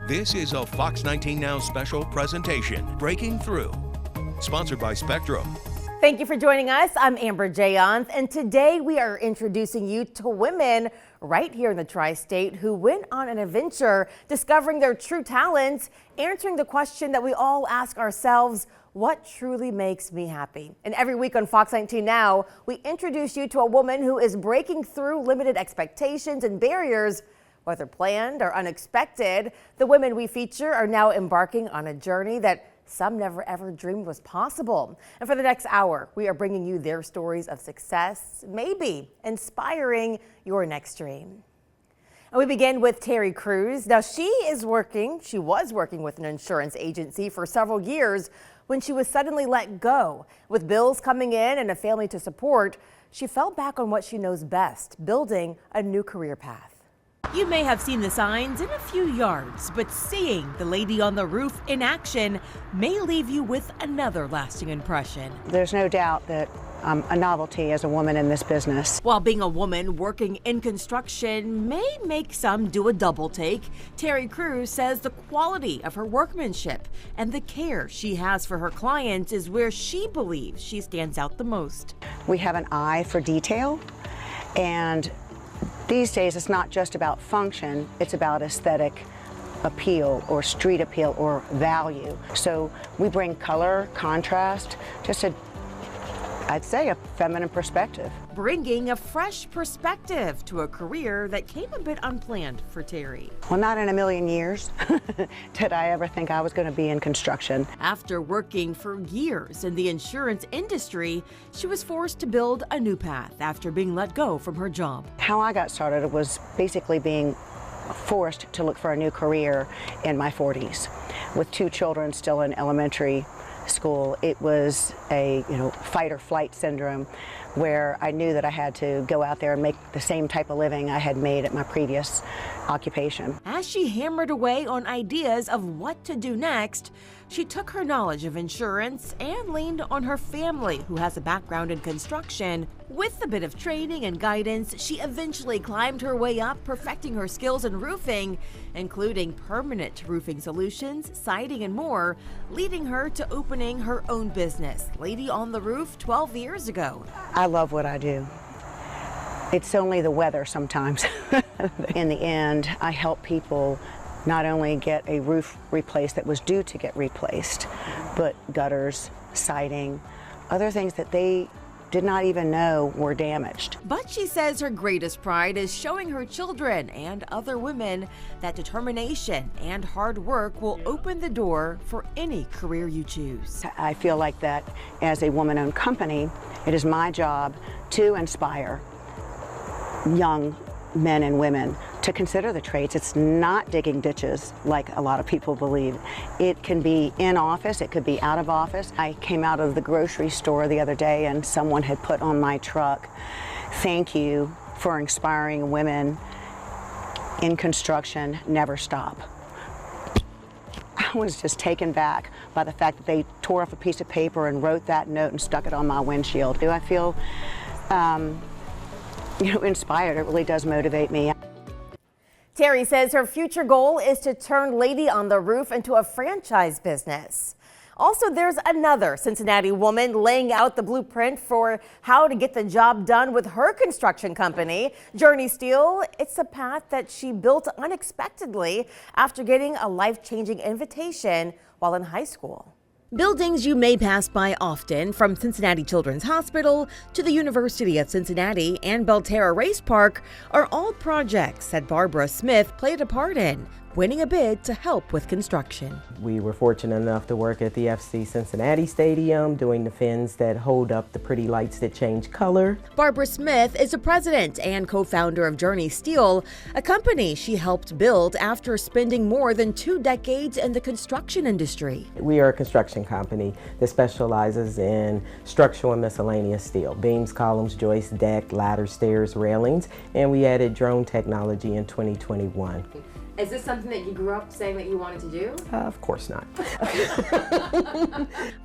This is a Fox 19 Now special presentation, Breaking Through, sponsored by Spectrum. Thank you for joining us. I'm Amber Jayanth, and today we are introducing you to women right here in the tri-state who went on an adventure discovering their true talents, answering the question that we all ask ourselves, what truly makes me happy? And every week on Fox 19 Now, we introduce you to a woman who is breaking through limited expectations and barriers, whether planned or unexpected. The women we feature are now embarking on a journey that some never ever dreamed was possible. And for the next hour, we are bringing you their stories of success, maybe inspiring your next dream. And we begin with Terry Cruz. Now she was working with an insurance agency for several years when she was suddenly let go. With bills coming in and a family to support, she fell back on what she knows best, building a new career path. You may have seen the signs in a few yards, but seeing the lady on the roof in action may leave you with another lasting impression. There's no doubt that I'm a novelty as a woman in this business. While being a woman working in construction may make some do a double take, Terry Cruz says the quality of her workmanship and the care she has for her clients is where she believes she stands out the most. We have an eye for detail, and these days, it's not just about function, it's about aesthetic appeal or street appeal or value. So we bring color, contrast, just I'd say a feminine perspective. Bringing a fresh perspective to a career that came a bit unplanned for Terry. Well, not in a million years did I ever think I was going to be in construction. After working for years in the insurance industry, she was forced to build a new path after being let go from her job. How I got started was basically being forced to look for a new career in my 40s. With 2 children still in elementary school, it was a fight or flight syndrome where I knew that I had to go out there and make the same type of living I had made at my previous occupation. As she hammered away on ideas of what to do next, she took her knowledge of insurance and leaned on her family, who has a background in construction. With a bit of training and guidance, she eventually climbed her way up, perfecting her skills in roofing, including permanent roofing solutions, siding, and more, leading her to opening her own business, Lady on the Roof, 12 years ago. I love what I do. It's only the weather sometimes. In the end, I help people not only get a roof replaced that was due to get replaced, but gutters, siding, other things that they did not even know were damaged. But she says her greatest pride is showing her children and other women that determination and hard work will open the door for any career you choose. I feel like that as a woman-owned company, it is my job to inspire young men and women to consider the trades. It's not digging ditches like a lot of people believe. It can be in office, it could be out of office. I came out of the grocery store the other day and someone had put on my truck, "Thank you for inspiring women in construction, never stop." I was just taken back by the fact that they tore off a piece of paper and wrote that note and stuck it on my windshield. Do I feel inspired? It really does motivate me. Terry says her future goal is to turn Lady on the Roof into a franchise business. Also, there's another Cincinnati woman laying out the blueprint for how to get the job done with her construction company, Journey Steel. It's a path that she built unexpectedly after getting a life-changing invitation while in high school. Buildings you may pass by often, from Cincinnati Children's Hospital to the University of Cincinnati and Belterra Race Park, are all projects that Barbara Smith played a part in, winning a bid to help with construction. We were fortunate enough to work at the FC Cincinnati Stadium doing the fins that hold up the pretty lights that change color. Barbara Smith is the president and co-founder of Journey Steel, a company she helped build after spending more than 2 decades in the construction industry. We are a construction company that specializes in structural and miscellaneous steel, beams, columns, joists, deck, ladders, stairs, railings, and we added drone technology in 2021. Is this something that you grew up saying that you wanted to do? Of course not.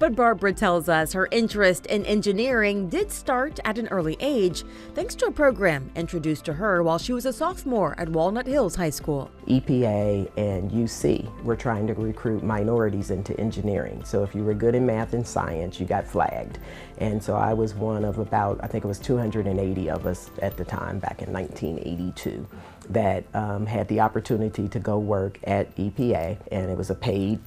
But Barbara tells us her interest in engineering did start at an early age, thanks to a program introduced to her while she was a sophomore at Walnut Hills High School. EPA and UC were trying to recruit minorities into engineering. So if you were good in math and science, you got flagged. And so I was one of about, I think it was 280 of us at the time, back in 1982, that had the opportunity to go work at EPA, and it was a paid,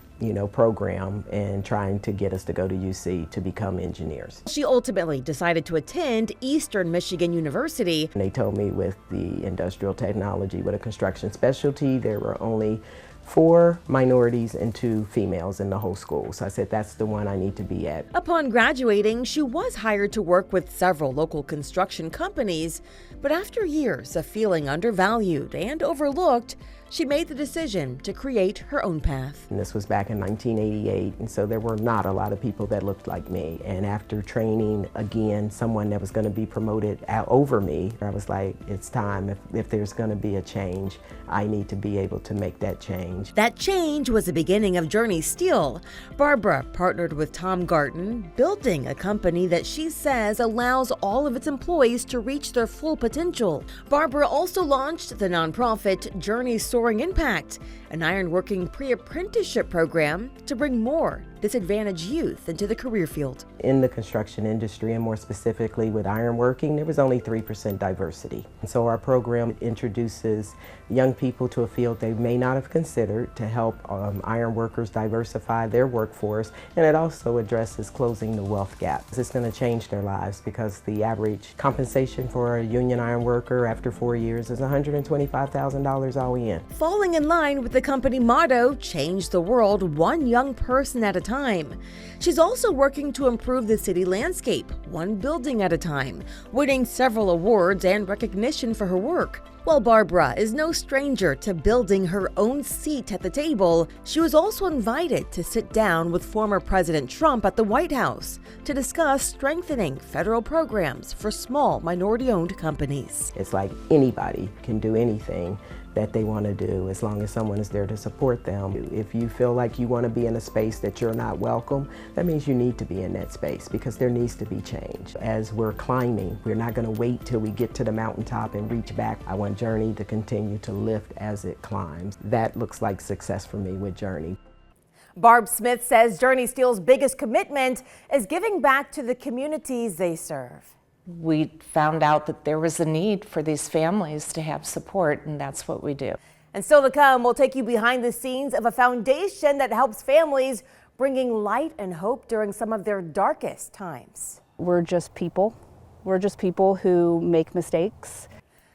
program, and trying to get us to go to UC to become engineers. She ultimately decided to attend Eastern Michigan University. And they told me with the industrial technology with a construction specialty, there were only 4 minorities and 2 females in the whole school. So I said, that's the one I need to be at. Upon graduating, she was hired to work with several local construction companies, but after years of feeling undervalued and overlooked, she made the decision to create her own path. And this was back in 1988, and so there were not a lot of people that looked like me. And after training, again, someone that was going to be promoted over me, I was like, it's time. If there's going to be a change, I need to be able to make that change. That change was the beginning of Journey Steel. Barbara partnered with Tom Garten, building a company that she says allows all of its employees to reach their full potential. Barbara also launched the nonprofit Journey Soaring Impact, an ironworking pre-apprenticeship program to bring more disadvantaged youth into the career field. In the construction industry, and more specifically with ironworking, there was only 3% diversity. And so our program introduces young people to a field they may not have considered to help ironworkers diversify their workforce, and it also addresses closing the wealth gap. It's going to change their lives because the average compensation for a union ironworker after 4 years is $125,000 all in. Falling in line with the company motto, change the world one young person at a time. She's also working to improve the city landscape, one building at a time, winning several awards and recognition for her work. While Barbara is no stranger to building her own seat at the table, she was also invited to sit down with former President Trump at the White House to discuss strengthening federal programs for small minority-owned companies. It's like anybody can do anything that they want to do as long as someone is there to support them. If you feel like you want to be in a space that you're not welcome, that means you need to be in that space because there needs to be change. As we're climbing, we're not going to wait till we get to the mountaintop and reach back. I want Journey to continue to lift as it climbs. That looks like success for me with Journey. Barb Smith says Journey Steel's biggest commitment is giving back to the communities they serve. We found out that there was a need for these families to have support, and that's what we do. And still to come, we'll take you behind the scenes of a foundation that helps families, bringing light and hope during some of their darkest times. We're just people. We're just people who make mistakes.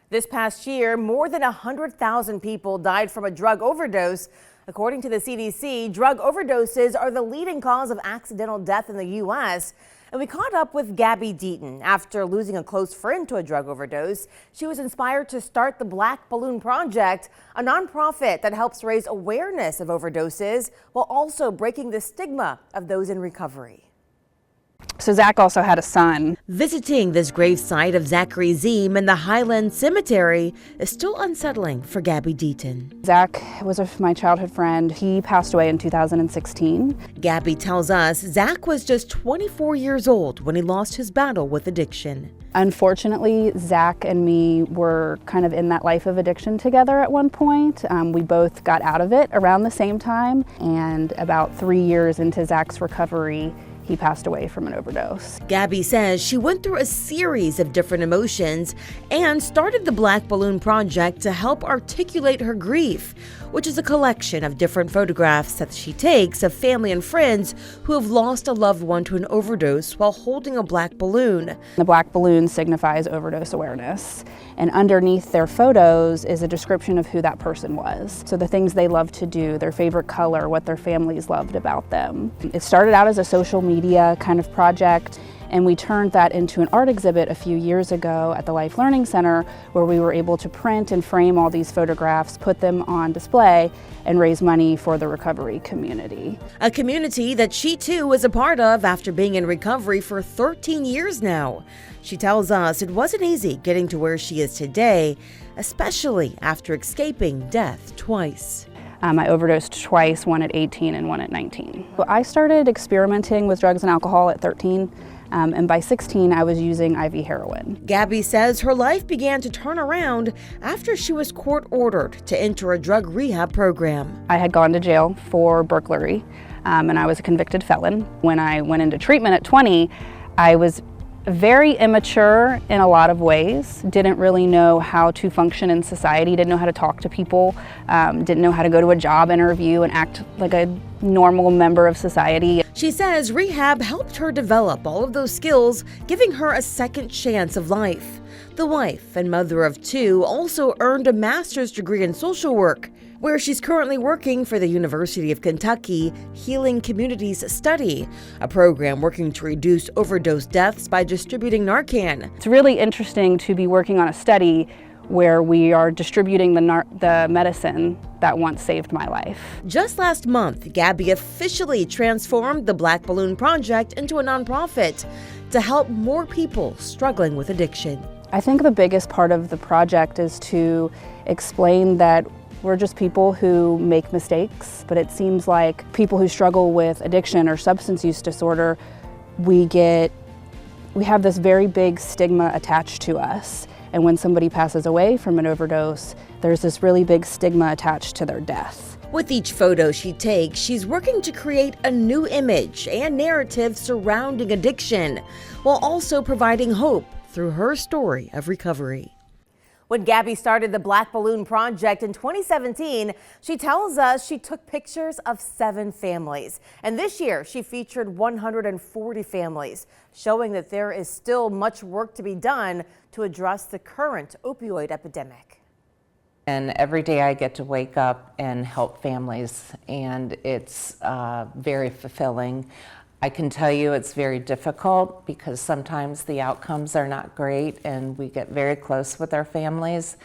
This past year, more than 100,000 people died from a drug overdose. According to the CDC, drug overdoses are the leading cause of accidental death in the U.S. And we caught up with Gabby Deaton. After losing a close friend to a drug overdose, she was inspired to start the Black Balloon Project, a nonprofit that helps raise awareness of overdoses while also breaking the stigma of those in recovery. So Zach also had a son. Visiting this gravesite of Zachary Zeem in the Highland Cemetery is still unsettling for Gabby Deaton. Zach was my childhood friend. He passed away in 2016. Gabby tells us Zach was just 24 years old when he lost his battle with addiction. Unfortunately, Zach and me were kind of in that life of addiction together at one point. We both got out of it around the same time, and about 3 years into Zach's recovery, he passed away from an overdose. Gabby says she went through a series of different emotions and started the Black Balloon Project to help articulate her grief, which is a collection of different photographs that she takes of family and friends who have lost a loved one to an overdose while holding a black balloon. The black balloon signifies overdose awareness, and underneath their photos is a description of who that person was. So the things they loved to do, their favorite color, what their families loved about them. It started out as a social media kind of project, and we turned that into an art exhibit a few years ago at the Life Learning Center, where we were able to print and frame all these photographs, put them on display, and raise money for the recovery community. A community that she too is a part of after being in recovery for 13 years now. She tells us it wasn't easy getting to where she is today, especially after escaping death twice. I overdosed twice, one at 18 and one at 19. Well, I started experimenting with drugs and alcohol at 13, and by 16 I was using IV heroin. Gabby says her life began to turn around after she was court-ordered to enter a drug rehab program. I had gone to jail for burglary, and I was a convicted felon. When I went into treatment at 20, I was very immature in a lot of ways, didn't really know how to function in society, didn't know how to talk to people, didn't know how to go to a job interview and act like a normal member of society. She says rehab helped her develop all of those skills, giving her a second chance of life. The wife and mother of two also earned a master's degree in social work, where she's currently working for the University of Kentucky Healing Communities Study, a program working to reduce overdose deaths by distributing Narcan. It's really interesting to be working on a study where we are distributing the medicine that once saved my life. Just last month, Gabby officially transformed the Black Balloon Project into a nonprofit to help more people struggling with addiction. I think the biggest part of the project is to explain that we're just people who make mistakes, but it seems like people who struggle with addiction or substance use disorder, we have this very big stigma attached to us. And when somebody passes away from an overdose, there's this really big stigma attached to their death. With each photo she takes, she's working to create a new image and narrative surrounding addiction, while also providing hope through her story of recovery. When Gabby started the Black Balloon Project in 2017, she tells us she took pictures of 7 families. And this year, she featured 140 families, showing that there is still much work to be done to address the current opioid epidemic. And every day I get to wake up and help families, and it's very fulfilling. I can tell you it's very difficult because sometimes the outcomes are not great and we get very close with our families.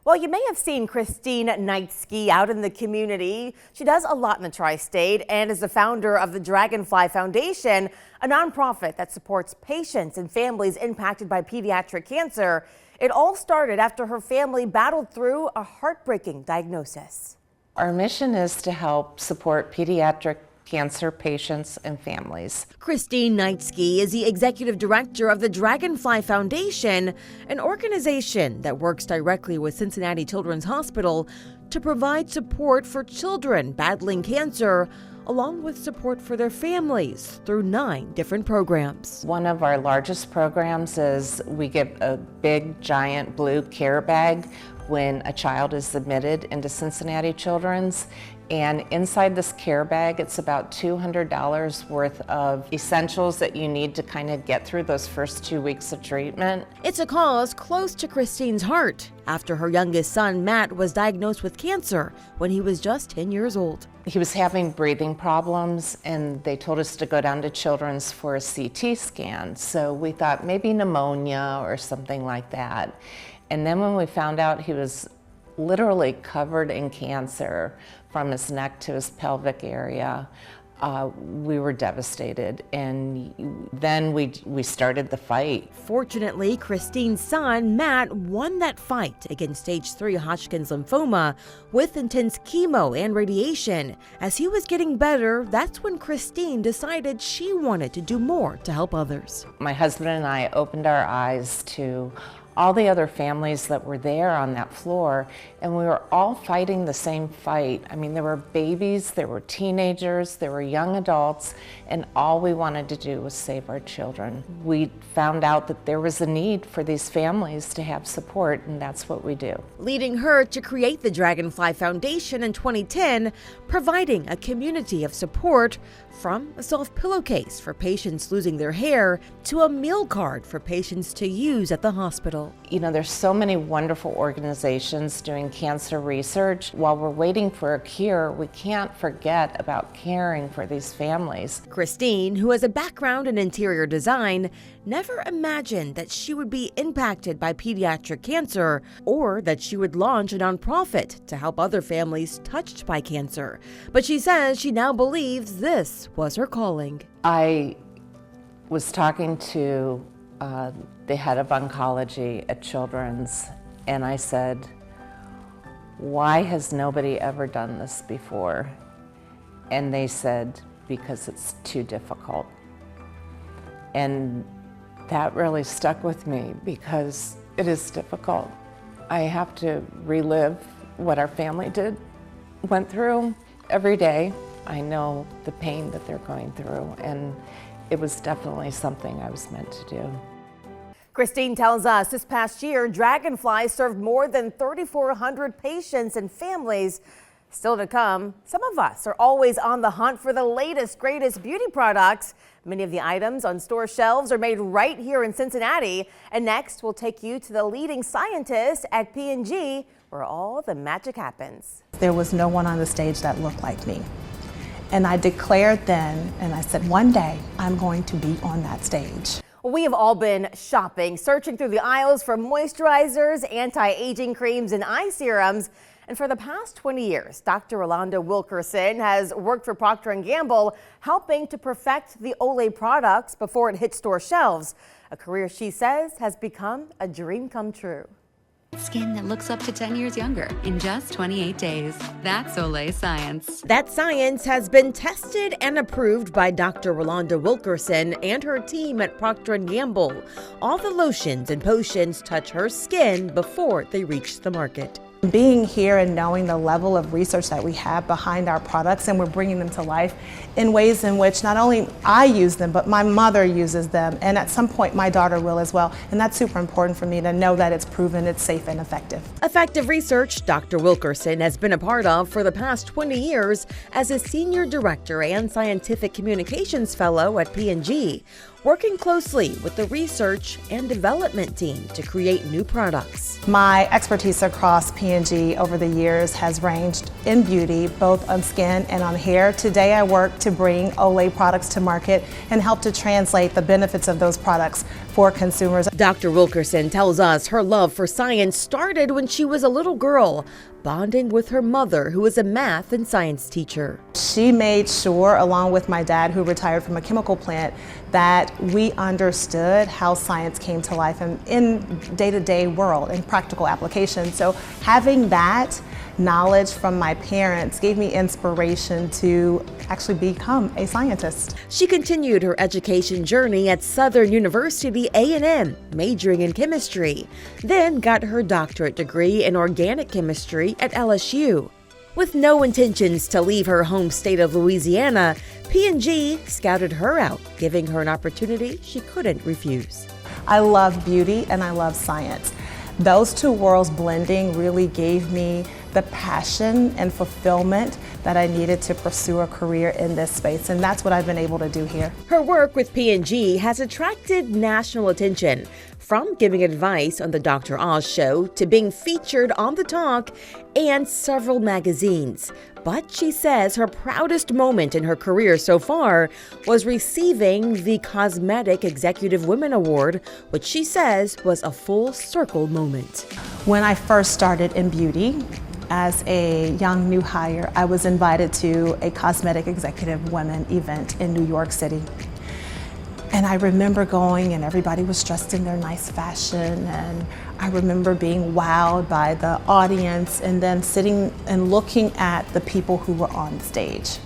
Well, you may have seen Christine Knightsky out in the community. She does a lot in the tri-state and is the founder of the Dragonfly Foundation, a nonprofit that supports patients and families impacted by pediatric cancer. It all started after her family battled through a heartbreaking diagnosis. Our mission is to help support pediatric cancer patients and families. Christine Knightsky is the executive director of the Dragonfly Foundation, an organization that works directly with Cincinnati Children's Hospital to provide support for children battling cancer, along with support for their families through 9 different programs. One of our largest programs is we get a big giant blue care bag when a child is admitted into Cincinnati Children's. And inside this care bag, it's about $200 worth of essentials that you need to kind of get through those first 2 weeks of treatment. It's a cause close to Christine's heart after her youngest son, Matt, was diagnosed with cancer when he was just 10 years old. He was having breathing problems, and they told us to go down to Children's for a CT scan. So we thought maybe pneumonia or something like that. And then when we found out he was literally covered in cancer from his neck to his pelvic area, we were devastated, and then we started the fight. Fortunately, Christine's son, Matt, won that fight against stage 3 Hodgkin's lymphoma with intense chemo and radiation. As he was getting better, that's when Christine decided she wanted to do more to help others. My husband and I opened our eyes to all the other families that were there on that floor, and we were all fighting the same fight. I mean, there were babies, there were teenagers, there were young adults, and all we wanted to do was save our children. We found out that there was a need for these families to have support, and that's what we do. Leading her to create the Dragonfly Foundation in 2010, providing a community of support, from a soft pillowcase for patients losing their hair to a meal card for patients to use at the hospital. You know, there's so many wonderful organizations doing cancer research. While we're waiting for a cure, we can't forget about caring for these families. Christine, who has a background in interior design, never imagined that she would be impacted by pediatric cancer or that she would launch a nonprofit to help other families touched by cancer. But she says she now believes this was her calling. I was talking to the head of oncology at Children's, And I said, why has nobody ever done this before? And they said, because it's too difficult. And that really stuck with me because it is difficult. I have to relive what our family went through every day. I know the pain that they're going through, and it was definitely something I was meant to do. Christine tells us this past year, Dragonfly served more than 3,400 patients and families. Still to come, some of us are always on the hunt for the latest, greatest beauty products. Many of the items on store shelves are made right here in Cincinnati. And next, we'll take you to the leading scientist at P&G, where all the magic happens. There was no one on the stage that looked like me. And I declared then, and I said, one day I'm going to be on that stage. We have all been shopping, searching through the aisles for moisturizers, anti-aging creams, and eye serums. And for the past 20 years, Dr. Rolanda Wilkerson has worked for Procter & Gamble, helping to perfect the Olay products before it hit store shelves. A career she says has become a dream come true. Skin that looks up to 10 years younger in just 28 days. That's Olay science. That science has been tested and approved by Dr. Rolanda Wilkerson and her team at Procter & Gamble. All the lotions and potions touch her skin before they reach the market. Being here and knowing the level of research that we have behind our products, and we're bringing them to life in ways in which not only I use them, but my mother uses them, and at some point my daughter will as well. And that's super important for me to know that it's proven, it's safe and effective. Effective research Dr. Wilkerson has been a part of for the past 20 years as a senior director and scientific communications fellow at P&G, working closely with the research and development team to create new products. My expertise across P&G over the years has ranged in beauty, both on skin and on hair. Today I work to bring Olay products to market and help to translate the benefits of those products for consumers. Dr. Wilkerson tells us her love for science started when she was a little girl, bonding with her mother, who was a math and science teacher. She made sure, along with my dad, who retired from a chemical plant, that we understood how science came to life in day-to-day world and practical application. So having that knowledge from my parents gave me inspiration to actually become a scientist. She continued her education journey at Southern University A&M, majoring in chemistry, then got her doctorate degree in organic chemistry at LSU. With no intentions to leave her home state of Louisiana, P&G scouted her out, giving her an opportunity she couldn't refuse. I love beauty and I love science. Those two worlds blending really gave me the passion and fulfillment that I needed to pursue a career in this space, and that's what I've been able to do here. Her work with P&G has attracted national attention, from giving advice on the Dr. Oz show to being featured on The Talk and several magazines. But she says her proudest moment in her career so far was receiving the Cosmetic Executive Women Award, which she says was a full circle moment. When I first started in beauty, as a young new hire, I was invited to a Cosmetic Executive Women event in New York City. And I remember going and everybody was dressed in their nice fashion, and I remember being wowed by the audience and then sitting and looking at the people who were on stage.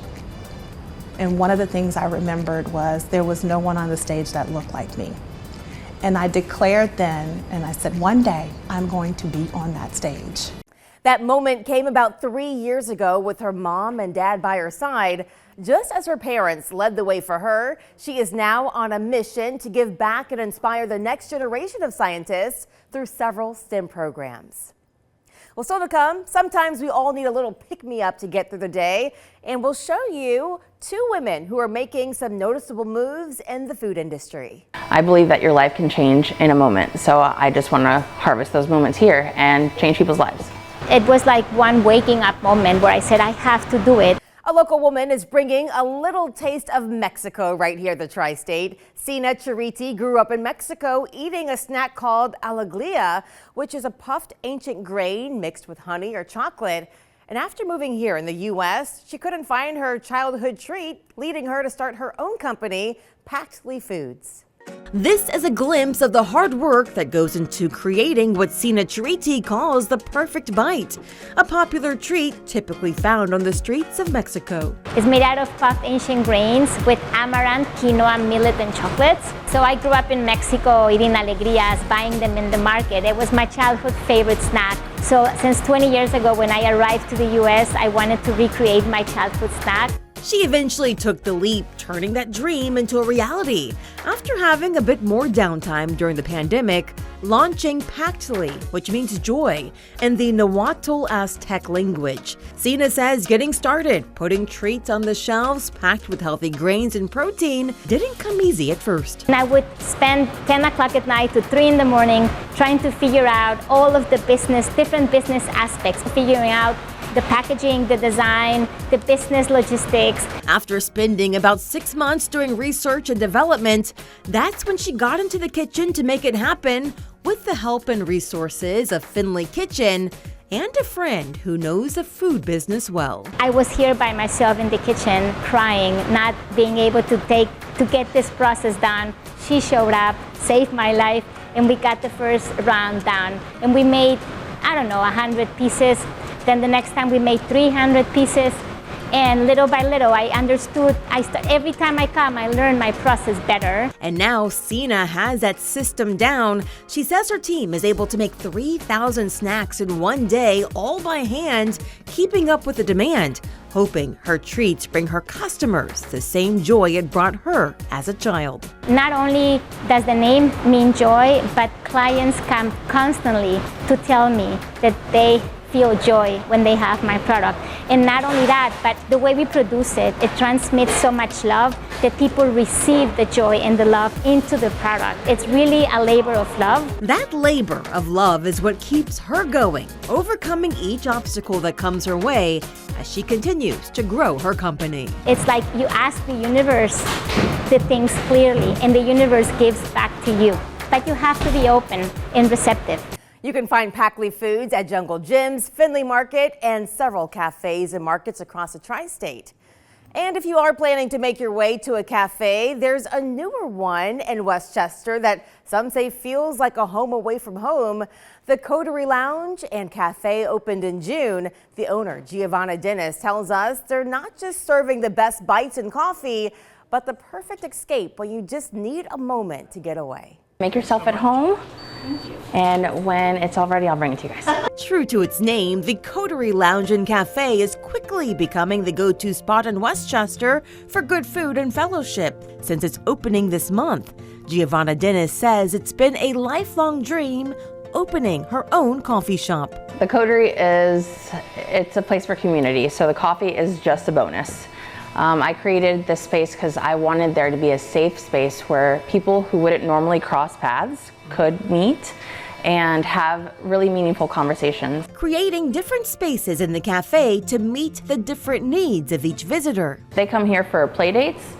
And one of the things I remembered was there was no one on the stage that looked like me. And I declared then, and I said, one day I'm going to be on that stage. That moment came about 3 years ago with her mom and dad by her side. Just as her parents led the way for her, she is now on a mission to give back and inspire the next generation of scientists through several STEM programs. Well, still to come, sometimes we all need a little pick-me-up to get through the day, and we'll show you two women who are making some noticeable moves in the food industry. I believe that your life can change in a moment, so I just want to harvest those moments here and change people's lives. It was like one waking up moment where I said, I have to do it. A local woman is bringing a little taste of Mexico right here at the Tri-State. Sina Chariti grew up in Mexico eating a snack called alegría, which is a puffed ancient grain mixed with honey or chocolate. And after moving here in the U.S., she couldn't find her childhood treat, leading her to start her own company, Pactly Foods. This is a glimpse of the hard work that goes into creating what Sina Chariti calls the perfect bite, a popular treat typically found on the streets of Mexico. It's made out of puffed ancient grains with amaranth, quinoa, millet, and chocolates. So I grew up in Mexico eating alegrias, buying them in the market. It was my childhood favorite snack. So since 20 years ago when I arrived to the US, I wanted to recreate my childhood snack. She eventually took the leap, turning that dream into a reality after having a bit more downtime during the pandemic, launching Pactly, which means joy, in the Nahuatl Aztec language. Sina says getting started, putting treats on the shelves packed with healthy grains and protein didn't come easy at first. And I would spend 10 o'clock at night to 3 in the morning trying to figure out all of the different business aspects, figuring out the packaging, the design, the business logistics. After spending about 6 months doing research and development, that's when she got into the kitchen to make it happen with the help and resources of Finley Kitchen and a friend who knows the food business well. I was here by myself in the kitchen crying, not being able to get this process done. She showed up, saved my life, and we got the first round done. And we made, 100 pieces. Then the next time we made 300 pieces, and little by little I understood. Every time I come, I learn my process better. And now Sina has that system down. She says her team is able to make 3,000 snacks in one day, all by hand, keeping up with the demand, hoping her treats bring her customers the same joy it brought her as a child. Not only does the name mean joy, but clients come constantly to tell me that they feel joy when they have my product. And not only that, but the way we produce it, it transmits so much love that people receive the joy and the love into the product. It's really a labor of love. That labor of love is what keeps her going, overcoming each obstacle that comes her way as she continues to grow her company. It's like you ask the universe the things clearly, and the universe gives back to you. But you have to be open and receptive. You can find Pactly Foods at Jungle Gyms, Finley Market, and several cafes and markets across the tri-state. And if you are planning to make your way to a cafe, there's a newer one in Westchester that some say feels like a home away from home. The Coterie Lounge and Cafe opened in June. The owner, Giovanna Dennis, tells us they're not just serving the best bites and coffee, but the perfect escape when you just need a moment to get away. Make yourself at home, and when it's all ready, I'll bring it to you guys. True to its name, the Coterie Lounge and Cafe is quickly becoming the go-to spot in Westchester for good food and fellowship since its opening this month. Giovanna Dennis says it's been a lifelong dream opening her own coffee shop. The Coterie it's a place for community, so the coffee is just a bonus. I created this space because I wanted there to be a safe space where people who wouldn't normally cross paths could meet and have really meaningful conversations. Creating different spaces in the cafe to meet the different needs of each visitor. They come here for play dates,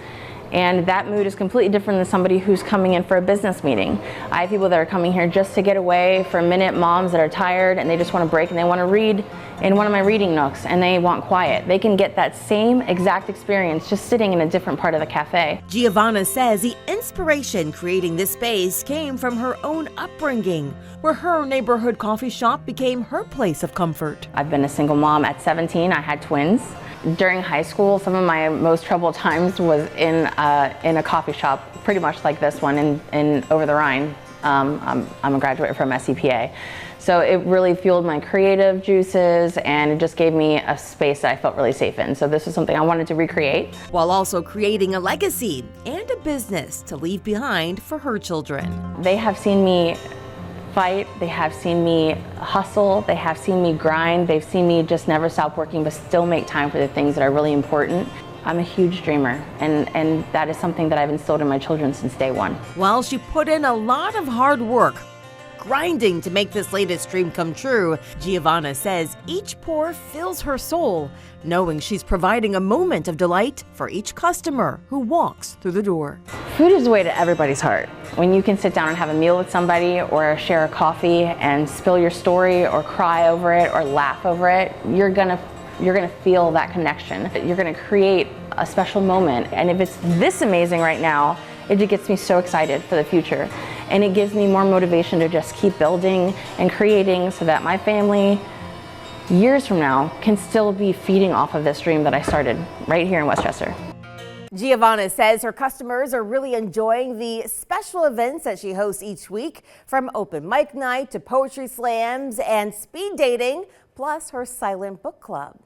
and that mood is completely different than somebody who's coming in for a business meeting. I have people that are coming here just to get away for a minute, moms that are tired and they just want to break and they want to read in one of my reading nooks and they want quiet. They can get that same exact experience just sitting in a different part of the cafe. Giovanna says the inspiration creating this space came from her own upbringing, where her neighborhood coffee shop became her place of comfort. I've been a single mom. At 17, I had twins. During high school, some of my most troubled times was in a coffee shop, pretty much like this one in over the Rhine. I'm a graduate from SCPA. So it really fueled my creative juices, and it just gave me a space that I felt really safe in. So this was something I wanted to recreate. While also creating a legacy and a business to leave behind for her children. They have seen me fight, they have seen me hustle, they have seen me grind, they've seen me just never stop working but still make time for the things that are really important. I'm a huge dreamer, and that is something that I've instilled in my children since day one. While she put in a lot of hard work, grinding to make this latest dream come true, Giovanna says each pour fills her soul, knowing she's providing a moment of delight for each customer who walks through the door. Food is the way to everybody's heart. When you can sit down and have a meal with somebody or share a coffee and spill your story or cry over it or laugh over it, you're gonna feel that connection. You're gonna create a special moment. And if it's this amazing right now, it just gets me so excited for the future. And it gives me more motivation to just keep building and creating so that my family, years from now, can still be feeding off of this dream that I started right here in Westchester. Giovanna says her customers are really enjoying the special events that she hosts each week, from open mic night to poetry slams and speed dating, plus her silent book club.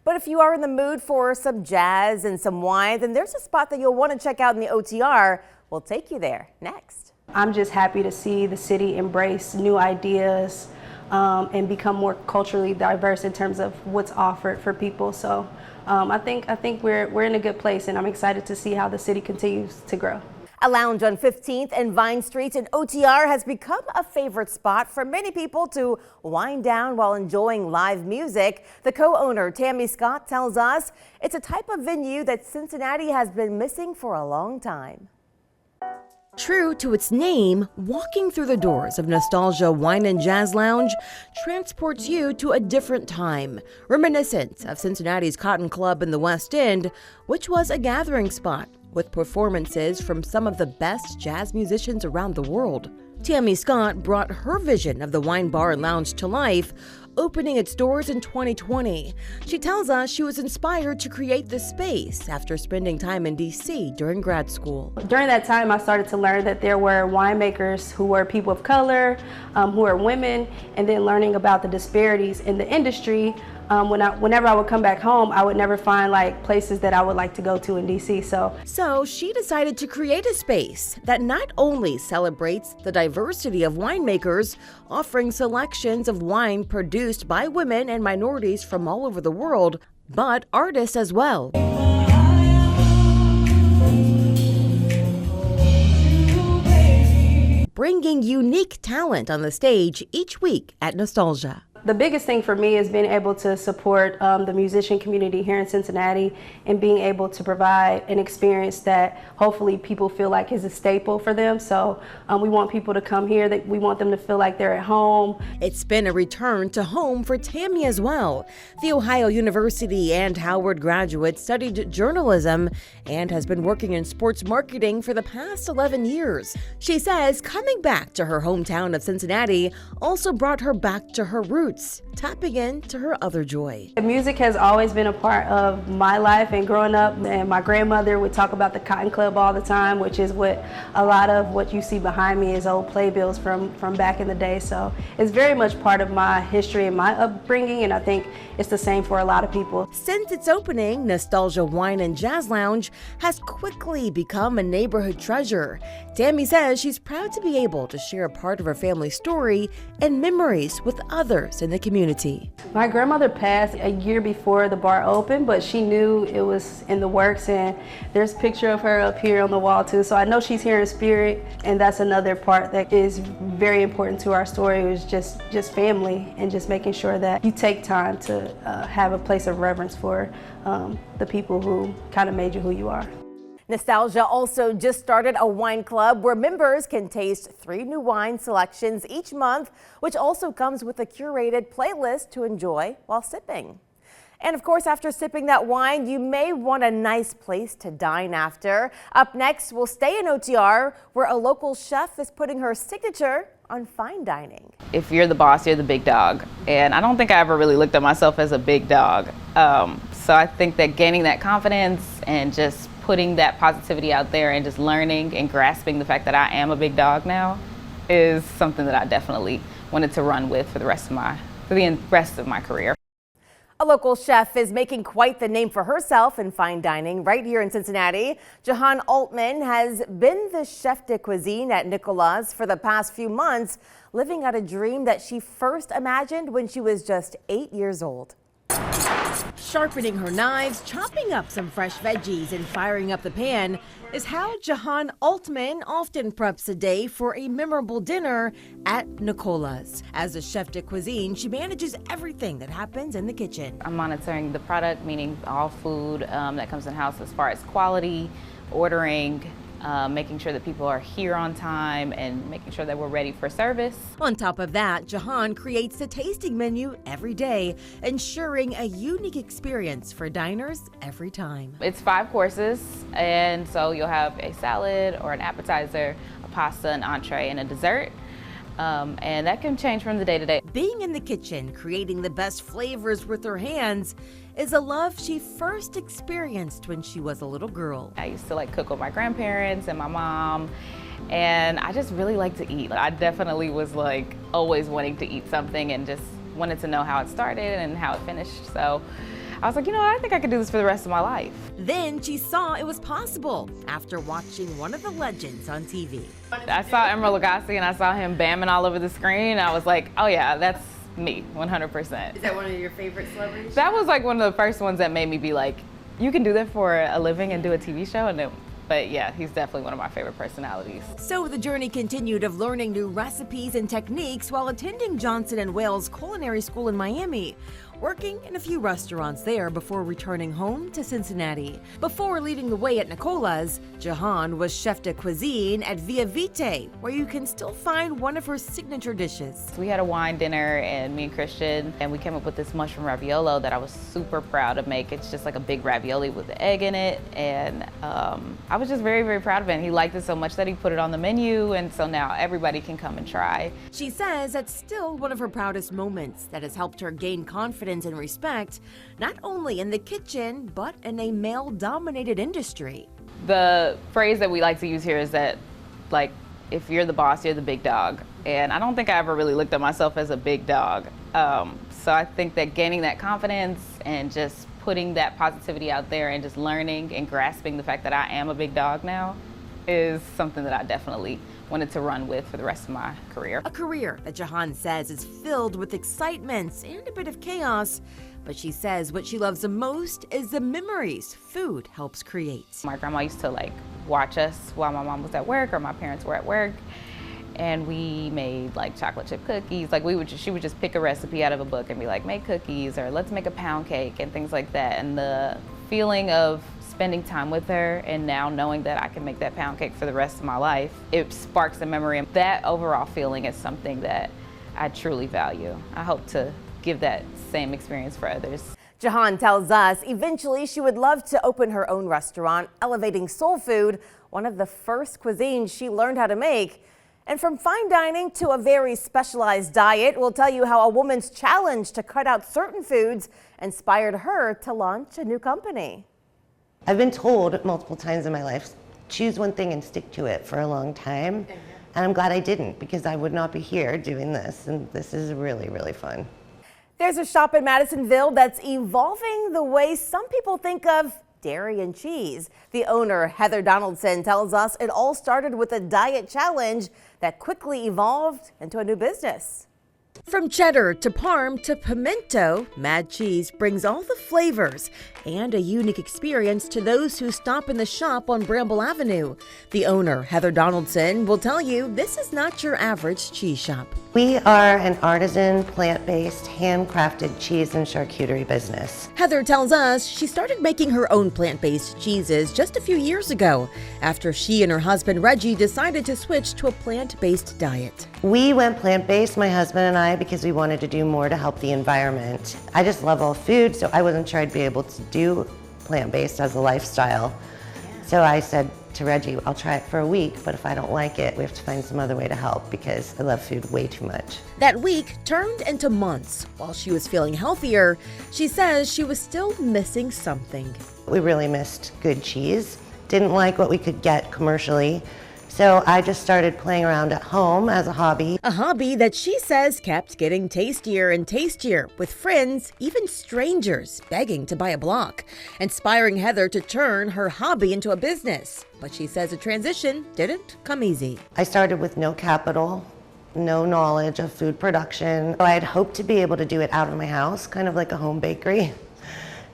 But if you are in the mood for some jazz and some wine, then there's a spot that you'll want to check out in the OTR. We'll take you there next. I'm just happy to see the city embrace new ideas and become more culturally diverse in terms of what's offered for people. So I think we're in a good place, and I'm excited to see how the city continues to grow. A lounge on 15th and Vine Streets in OTR has become a favorite spot for many people to wind down while enjoying live music. The co-owner, Tammy Scott, tells us it's a type of venue that Cincinnati has been missing for a long time. True to its name, walking through the doors of Nostalgia Wine and Jazz Lounge transports you to a different time, reminiscent of Cincinnati's Cotton Club in the West End, which was a gathering spot with performances from some of the best jazz musicians around the world. Tammy Scott brought her vision of the wine bar and lounge to life, opening its doors in 2020. She tells us she was inspired to create this space after spending time in D.C. during grad school. During that time, I started to learn that there were winemakers who were people of color, who are women, and then learning about the disparities in the industry. Whenever I would come back home, I would never find like places that I would like to go to in DC. So she decided to create a space that not only celebrates the diversity of winemakers, offering selections of wine produced by women and minorities from all over the world, but artists as well. Bringing unique talent on the stage each week at Nostalgia. The biggest thing for me is being able to support the musician community here in Cincinnati and being able to provide an experience that hopefully people feel like is a staple for them. So we want people to come here, we want them to feel like they're at home. It's been a return to home for Tammy as well. The Ohio University and Howard graduate studied journalism and has been working in sports marketing for the past 11 years. She says coming back to her hometown of Cincinnati also brought her back to her roots, tapping into her other joy. Music has always been a part of my life, and growing up, and my grandmother would talk about the Cotton Club all the time, which is what a lot of what you see behind me is old playbills from back in the day. So it's very much part of my history and my upbringing, and I think it's the same for a lot of people. Since its opening, Nostalgia Wine and Jazz Lounge has quickly become a neighborhood treasure. Tammy says she's proud to be able to share a part of her family's story and memories with others in the community. My grandmother passed a year before the bar opened, but she knew it was in the works, and there's a picture of her up here on the wall too. So I know she's here in spirit, and that's another part that is very important to our story, is just family and just making sure that you take time to have a place of reverence for the people who kind of made you who you are. Nostalgia also just started a wine club where members can taste 3 new wine selections each month, which also comes with a curated playlist to enjoy while sipping. And of course, after sipping that wine, you may want a nice place to dine after. Up next, we'll stay in OTR, where a local chef is putting her signature on fine dining. If you're the boss, you're the big dog. And I don't think I ever really looked at myself as a big dog. So I think that gaining that confidence and just putting that positivity out there and just learning and grasping the fact that I am a big dog now is something that I definitely wanted to run with for the rest of my career. A local chef is making quite the name for herself in fine dining right here in Cincinnati. Jayanth Altman has been the chef de cuisine at Nicola's for the past few months, living out a dream that she first imagined when she was just 8 years old. Sharpening her knives, chopping up some fresh veggies, and firing up the pan is how Jayanth Altman often preps a day for a memorable dinner at Nicola's. As a chef de cuisine, she manages everything that happens in the kitchen. I'm monitoring the product, meaning all food that comes in house as far as quality, ordering, making sure that people are here on time and making sure that we're ready for service. On top of that, Jayanth creates a tasting menu every day, ensuring a unique experience for diners every time. It's 5 courses, and so you'll have a salad or an appetizer, a pasta, an entree, and a dessert. And that can change from the day to day. Being in the kitchen, creating the best flavors with her hands, is a love she first experienced when she was a little girl. I used to cook with my grandparents and my mom, and I just really like to eat. I definitely was always wanting to eat something and just wanted to know how it started and how it finished. So I was like, I think I could do this for the rest of my life. Then she saw it was possible after watching one of the legends on TV. I saw Emeril Lagasse and I saw him bamming all over the screen. I was like, oh yeah, that's me, 100%. Is that one of your favorite celebrities? That was one of the first ones that made me be like, you can do that for a living and do a TV show? But yeah, he's definitely one of my favorite personalities. So the journey continued of learning new recipes and techniques while attending Johnson & Wales Culinary School in Miami, working in a few restaurants there before returning home to Cincinnati. Before leading the way at Nicola's, Jayanth was chef de cuisine at Via Vite, where you can still find one of her signature dishes. We had a wine dinner, and me and Christian, and we came up with this mushroom raviolo that I was super proud to make. It's just like a big ravioli with the egg in it, and I was just very, very proud of it. And he liked it so much that he put it on the menu, and so now everybody can come and try. She says that's still one of her proudest moments that has helped her gain confidence and respect, not only in the kitchen, but in a male-dominated industry. The phrase that we like to use here is that, if you're the boss, you're the big dog. And I don't think I ever really looked at myself as a big dog. So I think that gaining that confidence and just putting that positivity out there and just learning and grasping the fact that I am a big dog now is something that I definitely wanted to run with for the rest of my career. A career that Jayanth says is filled with excitements and a bit of chaos, but she says what she loves the most is the memories food helps create. My grandma used to watch us while my mom was at work or my parents were at work, and we made chocolate chip cookies. She would just pick a recipe out of a book and be like, make cookies, or let's make a pound cake and things like that. And the feeling of spending time with her and now knowing that I can make that pound cake for the rest of my life, it sparks a memory. And that overall feeling is something that I truly value. I hope to give that same experience for others. Jayanth tells us eventually she would love to open her own restaurant, elevating soul food, one of the first cuisines she learned how to make. And from fine dining to a very specialized diet, we'll tell you how a woman's challenge to cut out certain foods inspired her to launch a new company. I've been told multiple times in my life, choose one thing and stick to it for a long time. And I'm glad I didn't, because I would not be here doing this. And this is really, really fun. There's a shop in Madisonville that's evolving the way some people think of dairy and cheese. The owner, Heather Donaldson, tells us it all started with a diet challenge that quickly evolved into a new business. From cheddar to parm to pimento, Mad Cheese brings all the flavors and a unique experience to those who stop in the shop on Bramble Avenue. The owner, Heather Donaldson, will tell you this is not your average cheese shop. We are an artisan, plant-based, handcrafted cheese and charcuterie business. Heather tells us she started making her own plant-based cheeses just a few years ago after she and her husband Reggie decided to switch to a plant-based diet. We went plant-based, my husband and I, because we wanted to do more to help the environment. I just love all food, so I wasn't sure I'd be able to do plant-based as a lifestyle. So I said to Reggie, I'll try it for a week, but if I don't like it, we have to find some other way to help because I love food way too much. That week turned into months. While she was feeling healthier, she says she was still missing something. We really missed good cheese. Didn't like what we could get commercially. So I just started playing around at home as a hobby. A hobby that she says kept getting tastier and tastier, with friends, even strangers, begging to buy a block, inspiring Heather to turn her hobby into a business. But she says the transition didn't come easy. I started with no capital, no knowledge of food production. I had hoped to be able to do it out of my house, kind of like a home bakery.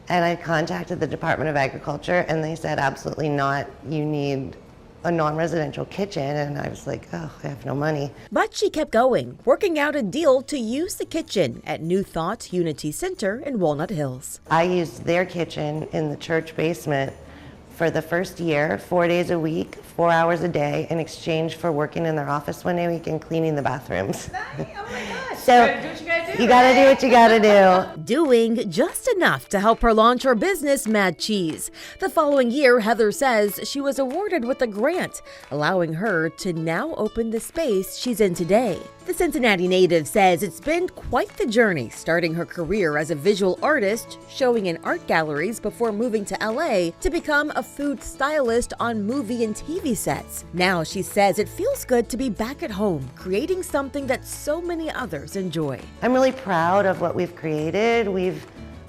And I contacted the Department of Agriculture and they said, absolutely not, you need a non-residential kitchen, and I was like, oh, I have no money. But she kept going, working out a deal to use the kitchen at New Thought Unity Center in Walnut Hills. I used their kitchen in the church basement for the first year, 4 days a week, 4 hours a day, in exchange for working in their office one day a week and cleaning the bathrooms. Oh my gosh. So you gotta do what you gotta do. Doing just enough to help her launch her business, Mad Cheese. The following year, Heather says she was awarded with a grant, allowing her to now open the space she's in today. The Cincinnati native says it's been quite the journey, starting her career as a visual artist, showing in art galleries before moving to LA to become a food stylist on movie and TV sets. Now she says it feels good to be back at home, creating something that so many others enjoy. I'm really proud of what we've created. We've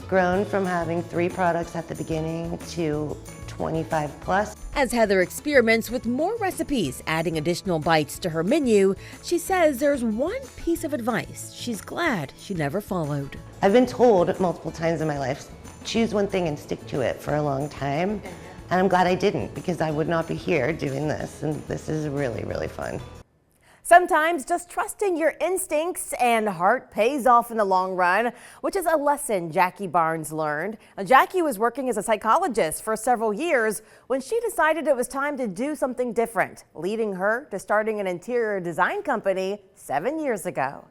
grown from having 3 products at the beginning to 25 plus. As Heather experiments with more recipes, adding additional bites to her menu, she says there's one piece of advice she's glad she never followed. I've been told multiple times in my life, choose one thing and stick to it for a long time. And I'm glad I didn't, because I would not be here doing this. And this is really, really fun. Sometimes just trusting your instincts and heart pays off in the long run, which is a lesson Jackie Barnes learned. Now, Jackie was working as a psychologist for several years when she decided it was time to do something different, leading her to starting an interior design company 7 years ago.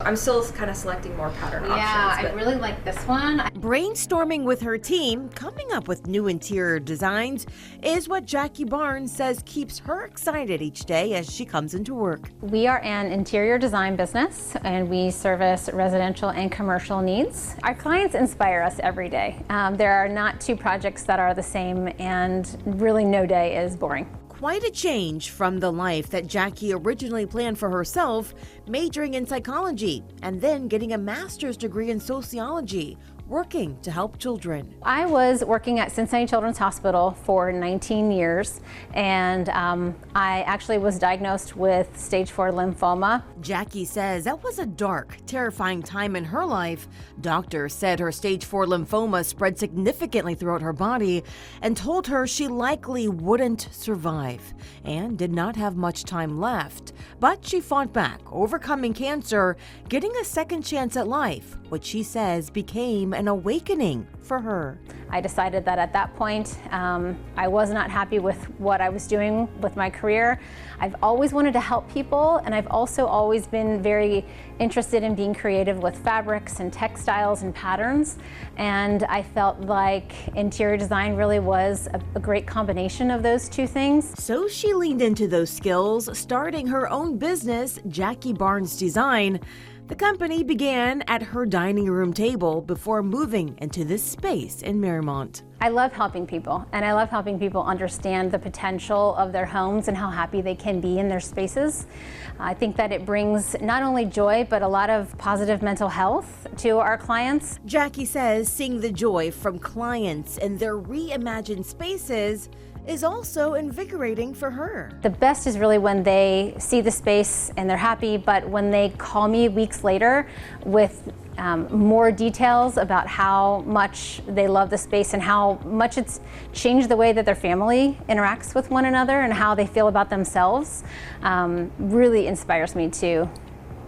I'm still kind of selecting more pattern options. Yeah, I really like this one. Brainstorming with her team, coming up with new interior designs is what Jackie Barnes says keeps her excited each day as she comes into work. We are an interior design business and we service residential and commercial needs. Our clients inspire us every day. There are not 2 projects that are the same, and really no day is boring. Quite a change from the life that Jackie originally planned for herself, majoring in psychology and then getting a master's degree in sociology, working to help children. I was working at Cincinnati Children's Hospital for 19 years, and I actually was diagnosed with stage 4 lymphoma. Jackie says that was a dark, terrifying time in her life. Doctors said her stage 4 lymphoma spread significantly throughout her body and told her she likely wouldn't survive and did not have much time left. But she fought back, overcoming cancer, getting a second chance at life, which she says became an awakening for her. I decided that at that point, I was not happy with what I was doing with my career. I've always wanted to help people, and I've also always been very interested in being creative with fabrics and textiles and patterns. And I felt like interior design really was a great combination of those 2 things. So she leaned into those skills, starting her own business, Jackie Barnes Design. The company began at her dining room table before moving into this space in Marymount. I love helping people, and I love helping people understand the potential of their homes and how happy they can be in their spaces. I think that it brings not only joy, but a lot of positive mental health to our clients. Jackie says seeing the joy from clients in their reimagined spaces is also invigorating for her. The best is really when they see the space and they're happy, but when they call me weeks later with more details about how much they love the space and how much it's changed the way that their family interacts with one another and how they feel about themselves, really inspires me to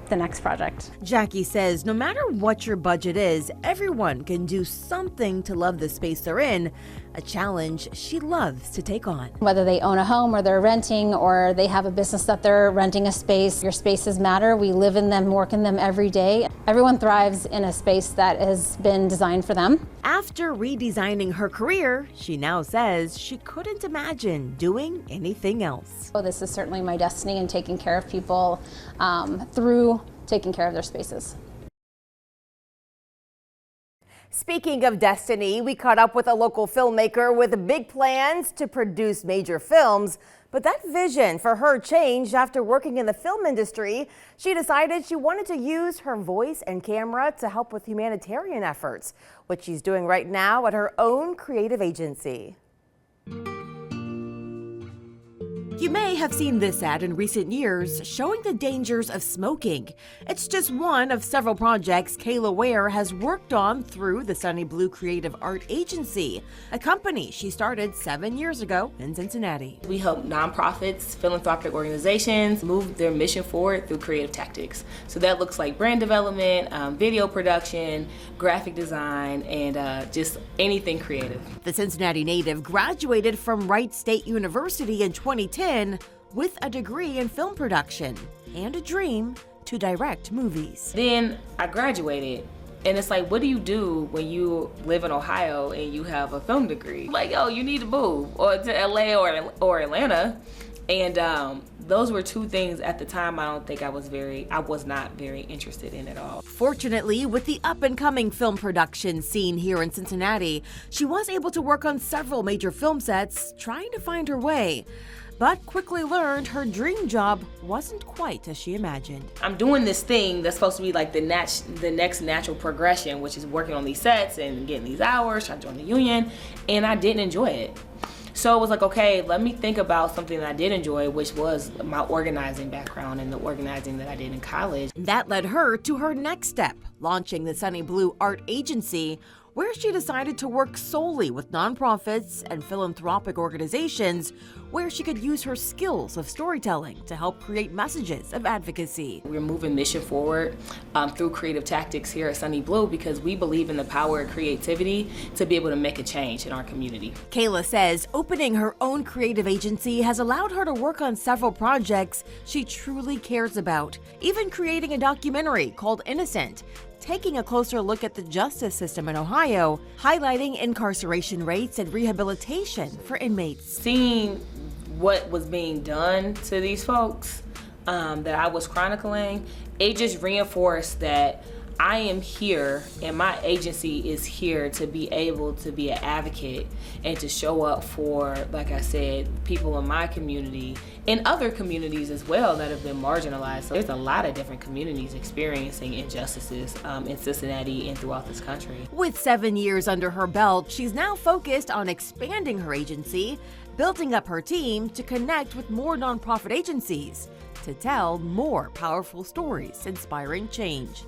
the next project. Jackie says no matter what your budget is, everyone can do something to love the space they're in, a challenge she loves to take on. Whether they own a home or they're renting or they have a business that they're renting a space, your spaces matter. We live in them, work in them every day. Everyone thrives in a space that has been designed for them. After redesigning her career, she now says she couldn't imagine doing anything else. Well, this is certainly my destiny in taking care of people through taking care of their spaces. Speaking of destiny, we caught up with a local filmmaker with big plans to produce major films. But that vision for her changed after working in the film industry. She decided she wanted to use her voice and camera to help with humanitarian efforts, which she's doing right now at her own creative agency. You may have seen this ad in recent years showing the dangers of smoking. It's just one of several projects Kayla Ware has worked on through the Sunny Blue Creative Art Agency, a company she started 7 years ago in Cincinnati. We help nonprofits, philanthropic organizations move their mission forward through creative tactics. So that looks like brand development, video production, graphic design, and just anything creative. The Cincinnati native graduated from Wright State University in 2010 with a degree in film production and a dream to direct movies. Then I graduated, and it's like, what do you do when you live in Ohio and you have a film degree? Like, oh, you need to move or to LA or Atlanta. And those were two things at the time I was not very interested in at all. Fortunately, with the up-and-coming film production scene here in Cincinnati, she was able to work on several major film sets, trying to find her way, but quickly learned her dream job wasn't quite as she imagined. I'm doing this thing that's supposed to be like the next natural progression, which is working on these sets and getting these hours, trying to join the union, and I didn't enjoy it. So it was like, okay, let me think about something that I did enjoy, which was my organizing background and the organizing that I did in college. That led her to her next step, launching the Sunny Blue Art Agency, where she decided to work solely with nonprofits and philanthropic organizations where she could use her skills of storytelling to help create messages of advocacy. We're moving mission forward through creative tactics here at Sunny Blue because we believe in the power of creativity to be able to make a change in our community. Kayla says opening her own creative agency has allowed her to work on several projects she truly cares about, even creating a documentary called Innocent, taking a closer look at the justice system in Ohio, highlighting incarceration rates and rehabilitation for inmates. Seeing what was being done to these folks that I was chronicling, it just reinforced that I am here and my agency is here to be able to be an advocate and to show up for, like I said, people in my community and other communities as well that have been marginalized. So there's a lot of different communities experiencing injustices in Cincinnati and throughout this country. With 7 years under her belt, she's now focused on expanding her agency, building up her team to connect with more nonprofit agencies to tell more powerful stories inspiring change.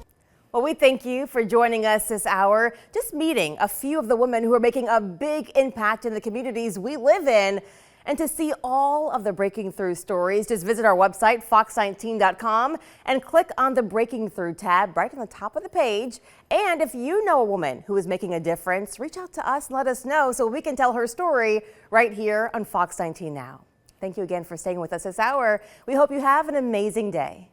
Well, we thank you for joining us this hour, just meeting a few of the women who are making a big impact in the communities we live in. And to see all of the Breaking Through stories, just visit our website, fox19.com, and click on the Breaking Through tab right on the top of the page. And if you know a woman who is making a difference, reach out to us and let us know so we can tell her story right here on Fox 19 Now. Thank you again for staying with us this hour. We hope you have an amazing day.